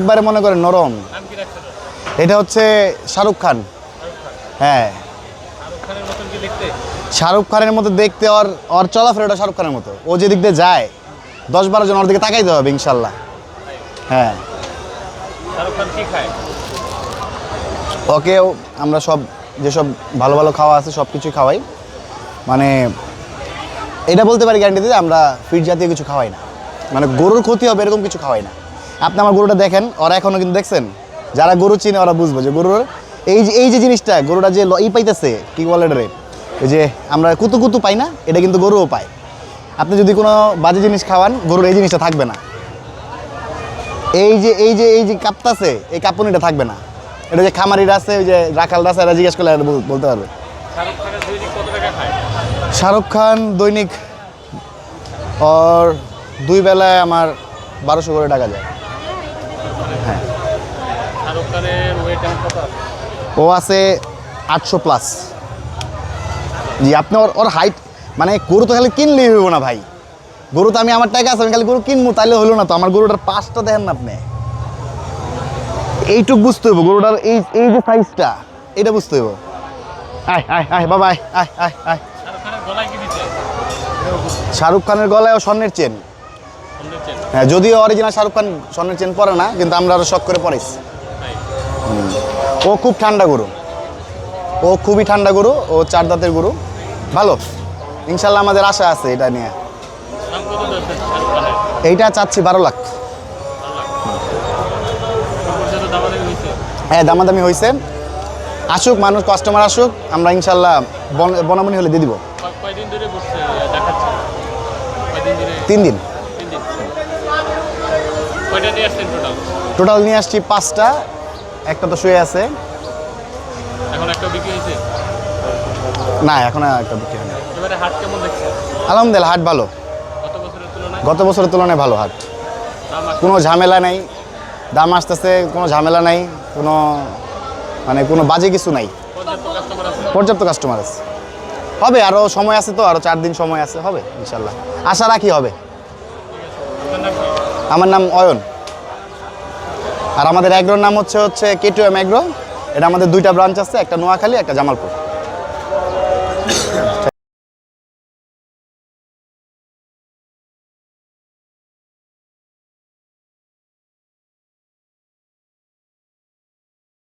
একবারে মনে করেন নরম। এটা হচ্ছে শাহরুখ খান। হ্যাঁ, শাহরুখ খানের মতো দেখতে। ওর চলাফেরাটা শাহরুখ খানের মতো। ও যেদিক দিয়ে যায় 10-12 জন ওর দিকে তাকাইতে হবে ইনশাল্লাহ। হ্যাঁ, ওকে আমরা সব যেসব ভালো ভালো খাওয়া আছে সব কিছুই খাওয়াই। মানে এটা বলতে পারি গ্যারান্টি দিতে, আমরা ফিট জাতীয় কিছু খাওয়াই না। মানে গরুর ক্ষতি হবে এরকম কিছু খাওয়াই না। আপনি আমার গরুটা দেখেন, ওরা এখনও কিন্তু দেখছেন, যারা গরু চিনে ওরা বুঝবে যে গরুর এই যে জিনিসটা, গরুটা যে পাইতেছে কি বলে রে, এই যে আমরা কুতু কুতু পাই না, এটা কিন্তু গরুও পায়। আপনি যদি কোনো বাজে জিনিস খাওয়ান, গরুর এই জিনিসটা থাকবে না। এই যে কাঁপতাছে, এই কাঁপুনিটা থাকবে না। এটা যে খামারিরা আছে, ওই যে রাখালরা আছে, এরা জিজ্ঞেস করলে বলতে পারবে। শাহরুখ খান দৈনিক ওর 2 বেলায় আমার 1200 করে টাকা যায়। হ্যাঁ, ও আছে 800+। জি, আপনি ওর হাইট, মানে গরু তো খালি কিনলেই হইব না ভাই। গরু তো আমি আমার টাকা আছে, আমি খালি গরু কিনবো তাইলে হলো না তো। আমার গরুটার পাশটা দেখেন না আপনি, এইটুক বুঝতে হইব গরুটার এই যে সাইজটা, এটা বুঝতে হইব। আয় আয় আয় বাবা, আয় আয় আয় আয়। শাহরুখ খানের গলায় ও স্বর্ণের চেন। হ্যাঁ, যদিও অরিজিনাল শাহরুখ খান স্বর্ণের চেন পরে না, কিন্তু আমরা আরো শখ করে পরাইছি। ও খুব ঠান্ডা গরু, ও খুবই ঠান্ডা গরু, ও 4 দাঁতের গরু। ভালো, ইনশাল্লাহ আমাদের আশা আছে এটা নিয়ে। এইটা চাচ্ছি 12 লাখ। হ্যাঁ, দামাদামি হয়েছে। আসুক মানুষ, কাস্টমার আসুক, আমরা ইনশাল্লাহ বনাবনি হলে দিয়ে দিব। 3 দিন। টোটাল নিয়ে আসছি 5টা, একটা তো শুয়ে আছে। না, এখন একটা বিক্রি হয়নি। আলহামদুলিল্লাহ হাট ভালো, গত বছরের তুলনায় ভালো হাট। কোনো ঝামেলা নাই, দাম আসতেছে, কোনো ঝামেলা নাই, কোনো মানে কোনো বাজে কিছু নাই, পর্যাপ্ত কাস্টমার আছে। হবে, আরও সময় আছে তো, আরও 4 দিন সময় আছে, হবে ইনশাল্লাহ, আশা রাখি হবে। আমার নাম অয়ন, আর আমাদের এগ্রোর নাম হচ্ছে K2M এগ্রো। এটা আমাদের 2টা ব্রাঞ্চ আছে, একটা নোয়াখালী, একটা জামালপুর।